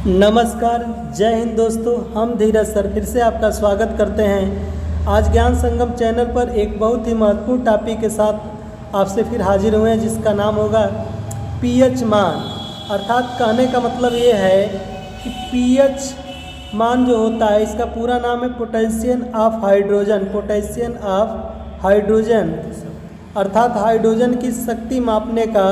नमस्कार, जय हिंद दोस्तों। हम धीरज सर फिर से आपका स्वागत करते हैं। आज ज्ञान संगम चैनल पर एक बहुत ही महत्वपूर्ण टॉपिक के साथ आपसे फिर हाजिर हुए हैं, जिसका नाम होगा पीएच मान। अर्थात कहने का मतलब ये है कि पीएच मान जो होता है, इसका पूरा नाम है potential of hydrogen. Potential of hydrogen अर्थात हाइड्रोजन की शक्ति मापने का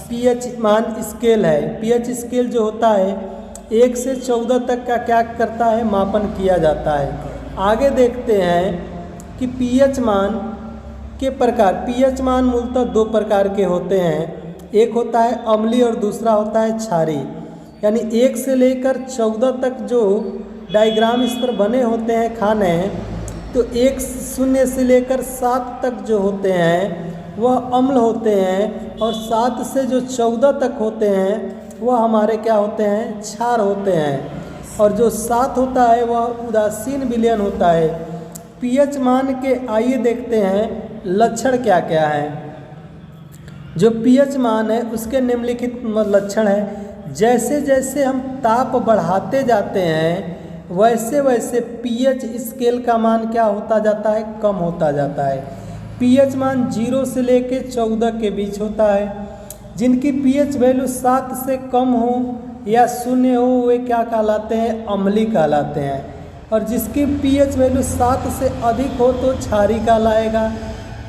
पीएच मान स्केल है। पीएच स्केल जो होता है 1 से 14 तक का क्या करता है, मापन किया जाता है। आगे देखते हैं कि पीएच मान के प्रकार। पीएच मान मूलतः 2 प्रकार के होते हैं। एक होता है अम्लीय और दूसरा होता है क्षारीय। यानी 1 से लेकर 14 तक जो डायग्राम इस पर बने होते हैं खाने, तो 1 0 से लेकर 7 तक जो होते हैं वह अम्ल होते हैं, और 7 से जो 14 तक होते हैं वह हमारे क्या होते हैं, क्षार होते हैं। और जो 7 होता है वह उदासीन विलयन होता है। पीएच मान के आइए देखते हैं लक्षण क्या क्या हैं। जो पीएच मान है उसके निम्नलिखित लक्षण है। जैसे जैसे हम ताप बढ़ाते जाते हैं वैसे वैसे पीएच स्केल का मान क्या होता जाता है, कम होता जाता है। पीएच मान 0 से लेके 14 के बीच होता है। जिनकी पीएच वैल्यू 7 से कम हो या 0 हो वे क्या कहलाते हैं, अम्लीय कहलाते हैं। और जिसकी पीएच वैल्यू 7 से अधिक हो तो क्षारीय कहलाएगा।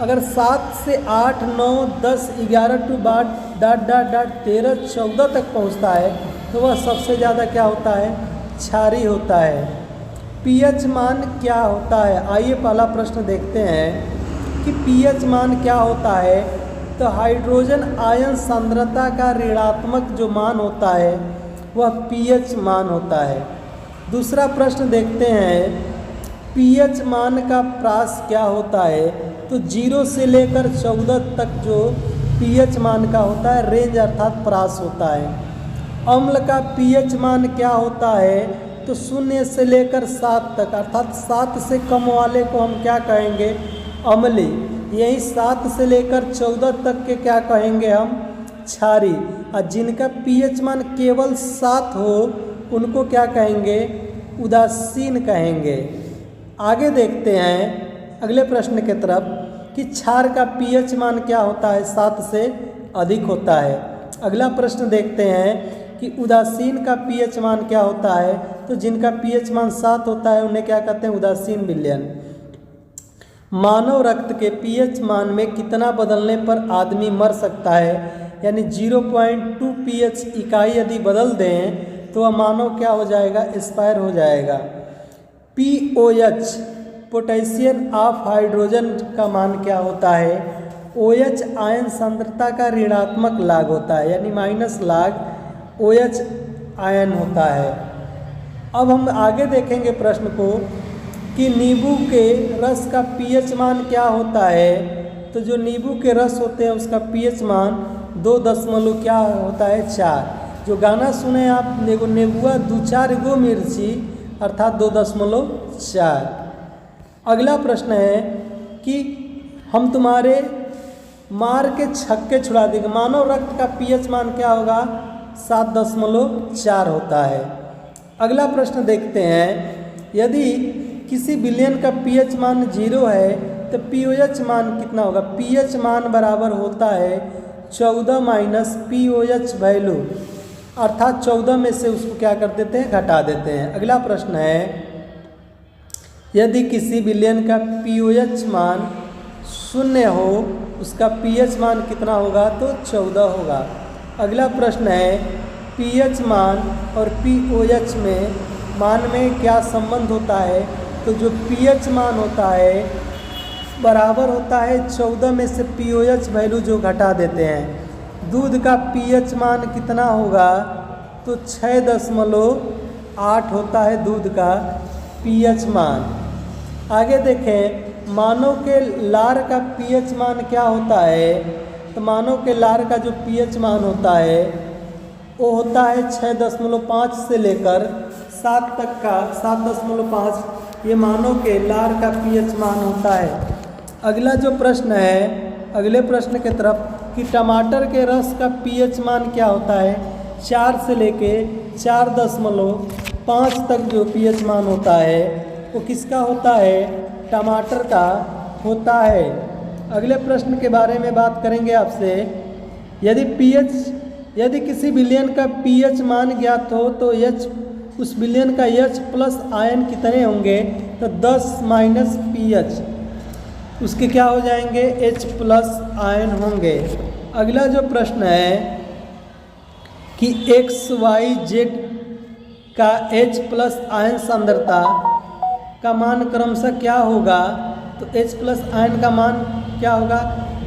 अगर 7 से 8, 9, 10, 11 टू डाट 13, 14 तक पहुंचता है तो वह सबसे ज़्यादा क्या होता है, क्षारीय होता है। पीएच मान क्या होता है, आइए पहला प्रश्न देखते हैं कि पीएच मान क्या होता है। तो हाइड्रोजन आयन सांद्रता का ऋणात्मक जो मान होता है वह पीएच मान होता है। दूसरा प्रश्न देखते हैं, पीएच मान का प्रास क्या होता है। तो 0 से लेकर 14 तक जो पीएच मान का होता है रेंज अर्थात प्रास होता है। अम्ल का पीएच मान क्या होता है, तो 0 से लेकर 7 तक अर्थात 7 से कम वाले को हम क्या कहेंगे, अम्लीय। यही 7 से लेकर 14 तक के क्या कहेंगे हम, क्षारीय। और जिनका पीएच मान केवल 7 हो उनको क्या कहेंगे, उदासीन कहेंगे। आगे देखते हैं अगले प्रश्न के तरफ कि क्षार का पीएच मान क्या होता है, 7 से अधिक होता है। अगला प्रश्न देखते हैं कि उदासीन का पीएच मान क्या होता है। तो जिनका पीएच मान 7 होता है उन्हें क्या कहते हैं, उदासीन विलयन। मानव रक्त के पीएच मान में कितना बदलने पर आदमी मर सकता है। यानी 0.2 पीएच इकाई यदि बदल दें तो वह मानव क्या हो जाएगा, एक्सपायर हो जाएगा। पीओएच पोटेंशियल ऑफ हाइड्रोजन का मान क्या होता है। ओएच आयन सांद्रता का ऋणात्मक लाग होता है, यानी माइनस लाग ओएच आयन होता है। अब हम आगे देखेंगे प्रश्न को कि नींबू के रस का पीएच मान क्या होता है। तो जो नींबू के रस होते हैं उसका पीएच मान 2 क्या होता है, 4। जो गाना सुने आप, नेबुआ 2-4 गो मिर्ची अर्थात 2.4। अगला प्रश्न है कि हम तुम्हारे मार के छक्के छुड़ा देंगे। मानव रक्त का पीएच मान क्या होगा, 7.4 होता है। अगला प्रश्न देखते हैं, यदि किसी विलयन का पीएच मान 0 है तो पीओएच मान कितना होगा। पीएच मान बराबर होता है 14 माइनस पीओएच वैल्यू, अर्थात 14 में से उसको क्या कर देते हैं, घटा देते हैं। अगला प्रश्न है, यदि किसी विलयन का पीओएच मान 0 हो उसका पीएच मान कितना होगा, तो 14 होगा। अगला प्रश्न है, पीएच मान और पीओएच मान में क्या संबंध होता है। तो जो पीएच मान होता है बराबर होता है 14 में से पीओएच वैल्यू जो घटा देते हैं। दूध का पीएच मान कितना होगा, तो 6.8 होता है दूध का पीएच मान। आगे देखें, मानव के लार का पीएच मान क्या होता है। तो मानव के लार का जो पीएच मान होता है वो होता है 6.5 से लेकर 7 तक का 7.5 ये मानव के लार का पीएच मान होता है। अगला जो प्रश्न है, अगले प्रश्न के तरफ कि टमाटर के रस का पीएच मान क्या होता है। 4 से लेके 4.5 तक जो पीएच मान होता है वो किसका होता है? टमाटर का होता है। अगले प्रश्न के बारे में बात करेंगे आपसे। यदि किसी विलयन का पीएच मान ज्ञात हो तो उस विलयन का H प्लस आयन कितने होंगे? तो 10 माइनस पीएच, उसके क्या हो जाएंगे? H प्लस आयन होंगे। अगला जो प्रश्न है कि XYZ का H प्लस आयन सांद्रता का मान क्रमशः क्या होगा? तो H प्लस आयन का मान क्या होगा?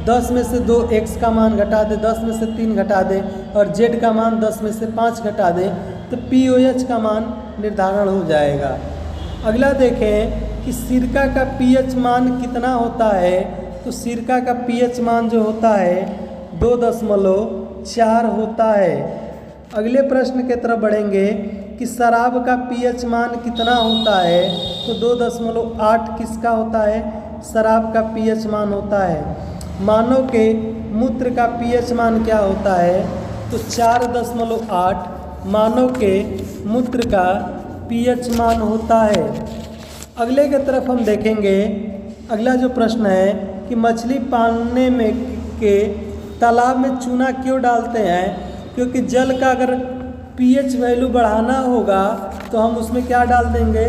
10 में से 2 X का मान घटा दे, 10 में से 3 घटा दे और Z का मान 10 में से 5 घटा दे तो POH का मान निर्धारण हो जाएगा। अगला देखें कि सिरका का पीएच मान कितना होता है? तो सिरका का पीएच मान जो होता है 2.4 होता है। अगले प्रश्न की तरफ बढ़ेंगे कि शराब का पीएच मान कितना होता है? तो 2.8 किसका होता है? शराब का पीएच मान होता है। मानव के मूत्र का पीएच मान क्या होता है? तो 4.8 मानव के मूत्र का पीएच मान होता है। अगले की तरफ हम देखेंगे। अगला जो प्रश्न है कि मछली पालने में के तालाब में चूना क्यों डालते हैं? क्योंकि जल का अगर पीएच वैल्यू बढ़ाना होगा तो हम उसमें क्या डाल देंगे?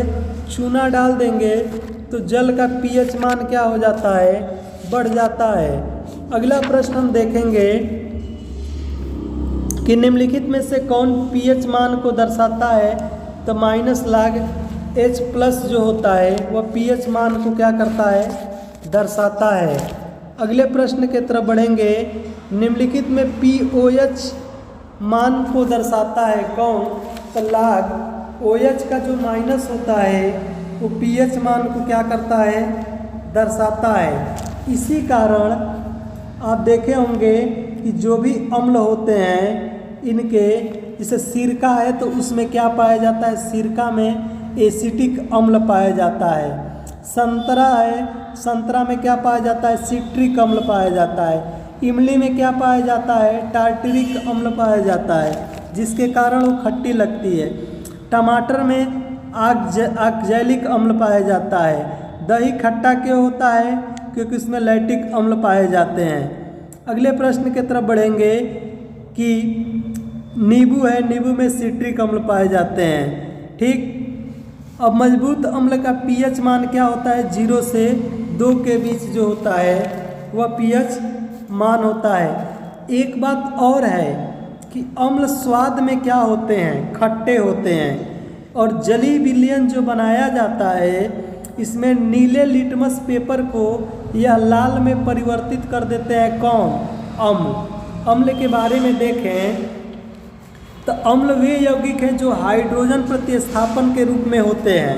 चूना डाल देंगे तो जल का पीएच मान क्या हो जाता है? बढ़ जाता है। अगला प्रश्न हम देखेंगे कि निम्नलिखित में से कौन पीएच मान को दर्शाता है? तो माइनस लाग H प्लस जो होता है वह पीएच मान को क्या करता है? दर्शाता है। अगले प्रश्न की तरफ बढ़ेंगे। निम्नलिखित में POH मान को दर्शाता है कौन? तो लाग OH का जो माइनस होता है वो पीएच मान को क्या करता है? दर्शाता है। इसी कारण आप देखे होंगे कि जो भी अम्ल होते हैं इनके, जैसे सिरका है तो उसमें क्या पाया जाता है? सिरका में एसिटिक अम्ल पाया जाता है। संतरा है, संतरा में क्या पाया जाता है? सिट्रिक अम्ल पाया जाता है। इमली में क्या पाया जाता है? टार्टरिक अम्ल पाया जाता है, जिसके कारण वो खट्टी लगती है। टमाटर में ऑक्जैलिक अम्ल पाया जाता है। दही खट्टा क्यों होता है? क्योंकि उसमें लैक्टिक अम्ल पाए जाते हैं। अगले प्रश्न की तरफ बढ़ेंगे कि नींबू है, नींबू में सिट्रिक अम्ल पाए जाते हैं। ठीक। अब मजबूत अम्ल का पीएच मान क्या होता है? 0 से 2 के बीच जो होता है वह पीएच मान होता है। एक बात और है कि अम्ल स्वाद में क्या होते हैं? खट्टे होते हैं। और जली विलयन जो बनाया जाता है इसमें नीले लिटमस पेपर को यह लाल में परिवर्तित कर देते हैं कौन? अम्ल। अम्ल के बारे में देखें तो अम्ल वे यौगिक हैं जो हाइड्रोजन प्रतिस्थापन के रूप में होते हैं,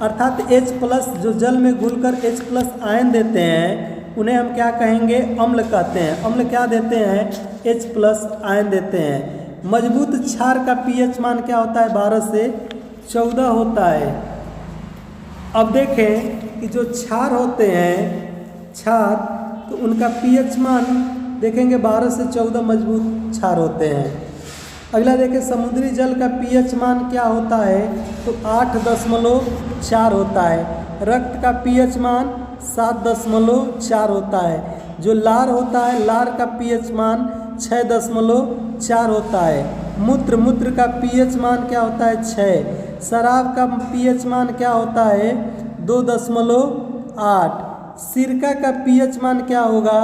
अर्थात H प्लस जो जल में घुलकर H प्लस आयन देते हैं उन्हें हम क्या कहेंगे? अम्ल कहते हैं। अम्ल क्या देते हैं? H प्लस आयन देते हैं। मजबूत क्षार का पीएच मान क्या होता है? 12 से 14 होता है। अब देखें कि जो क्षार होते हैं, क्षार, तो उनका पीएच मान देखेंगे 12 से 14 मजबूत क्षार होते हैं। अगला देखें समुद्री जल का पीएच मान क्या होता है? तो 8.4 होता है। रक्त का पीएच मान 7.4 होता है। जो लार होता है, लार का पीएच मान 6.4 होता है। मूत्र का पीएच मान क्या होता है? 6। शराब का पीएच मान क्या होता है? 2.8। सिरका का पीएच मान क्या होगा?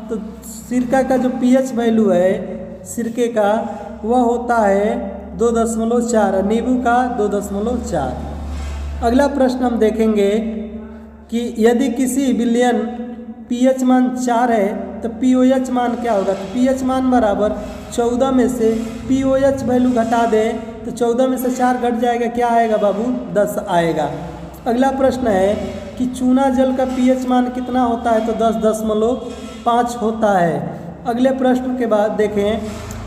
तो सिरका का जो पीएच वैल्यू है सिरके का वह होता है 2.4, नींबू का 2.4। अगला प्रश्न हम देखेंगे कि यदि किसी विलयन पीएच मान 4 है तो पीओएच मान क्या होगा? तो पीएच मान बराबर 14 में से पीओएच वैल्यू घटा दें तो 14 में से 4 घट जाएगा, क्या आएगा बाबू? 10 आएगा। अगला प्रश्न है कि चूना जल का पीएच मान कितना होता है? तो 10.5 होता है। अगले प्रश्न के बाद देखें,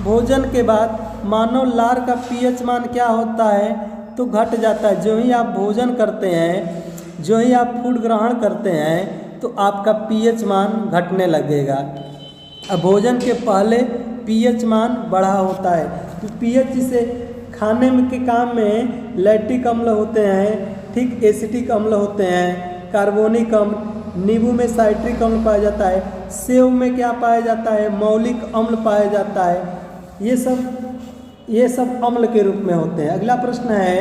भोजन के बाद मानव लार का पीएच मान क्या होता है? तो घट जाता है। जो ही आप भोजन करते हैं, जो ही आप फूड ग्रहण करते हैं तो आपका पीएच मान घटने लगेगा। अब भोजन के पहले पीएच मान बढ़ा होता है। तो पीएच जिसे खाने में के काम में लैक्टिक अम्ल होते हैं, ठीक, एसिटिक अम्ल होते हैं, कार्बोनिक अम्ल, नींबू में साइट्रिक अम्ल पाया जाता है, सेव में क्या पाया जाता है, मौलिक अम्ल पाया जाता है। ये सब अम्ल के रूप में होते हैं। अगला प्रश्न है,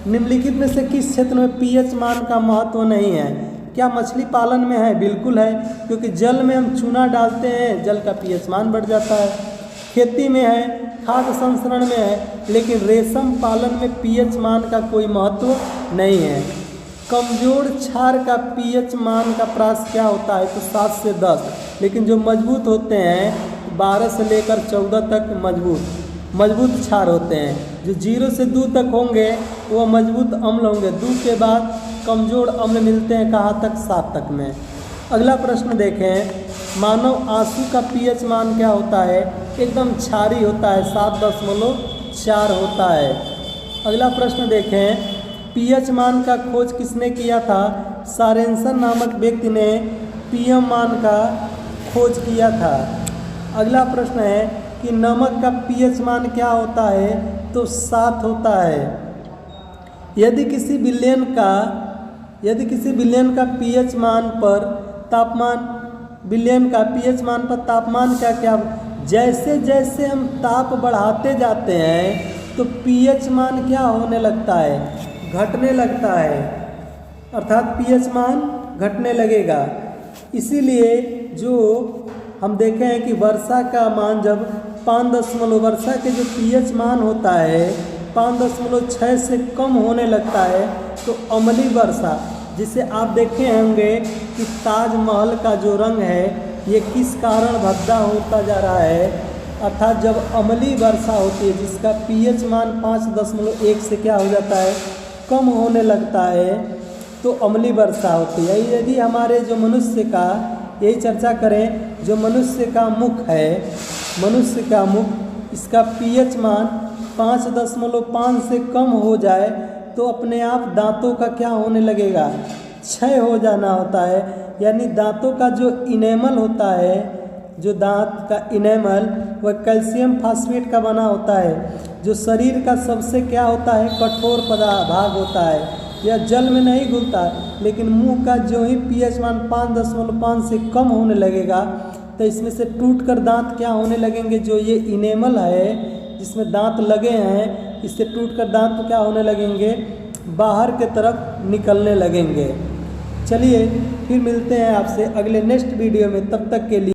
निम्नलिखित में से किस क्षेत्र में पीएच मान का महत्व नहीं है? क्या मछली पालन में है? बिल्कुल है, क्योंकि जल में हम चूना डालते हैं, जल का पीएच मान बढ़ जाता है। खेती में है, खाद्य संस्करण में है, लेकिन रेशम पालन में पीएच मान का कोई महत्व नहीं है। कमजोर क्षार का पीएच मान का प्रास क्या होता है? तो 7 से 10, लेकिन जो मजबूत होते हैं 12 से लेकर 14 तक मजबूत क्षार होते हैं। जो 0 से 2 तक होंगे वो मजबूत अम्ल होंगे। 2 के बाद कमजोर अम्ल मिलते हैं कहाँ तक? 7 तक में। अगला प्रश्न देखें, मानव आंसू का पीएच मान क्या होता है? एकदम क्षारी होता है, 7.4 होता है। अगला प्रश्न देखें, पीएच मान का खोज किसने किया था? सोरेनसन नामक व्यक्ति ने पीएम मान का खोज किया था। अगला प्रश्न है कि नमक का पीएच मान क्या होता है? तो 7 होता है। यदि किसी विलयन का पीएच मान पर तापमान क्या जैसे जैसे हम ताप बढ़ाते जाते हैं तो पीएच मान क्या होने लगता है? घटने लगता है, अर्थात पीएच मान घटने लगेगा। इसीलिए जो हम देखे हैं कि वर्षा का मान जब 5 वर्षा के जो पीएच मान होता है 5.6 से कम होने लगता है तो अम्लीय वर्षा, जिसे आप देखे होंगे कि ताजमहल का जो रंग है ये किस कारण भद्दा होता जा रहा है, अर्थात जब अम्लीय वर्षा होती है जिसका पीएच मान 5.1 से क्या हो जाता है? कम होने लगता है, तो अम्लीय वर्षा होती है। यदि हमारे जो मनुष्य का, यही चर्चा करें, जो मनुष्य का मुख है, इसका पीएच मान 5.5 से कम हो जाए तो अपने आप दांतों का क्या होने लगेगा? क्षय हो जाना होता है। यानी दांतों का जो इनेमल होता है, जो दांत का इनेमल वह कैल्शियम फास्फेट का बना होता है, जो शरीर का सबसे क्या होता है? कठोर भाग होता है, यह जल में नहीं घुलता। लेकिन मुंह का जो ही पीएच मान 5.5 से कम होने लगेगा तो इसमें से टूटकर दांत क्या होने लगेंगे? जो ये इनेमल है जिसमें दांत लगे हैं, इससे टूटकर दांत क्या होने लगेंगे? बाहर के तरफ निकलने लगेंगे। चलिए फिर मिलते हैं आपसे अगले नेक्स्ट वीडियो में, तब तक के लिए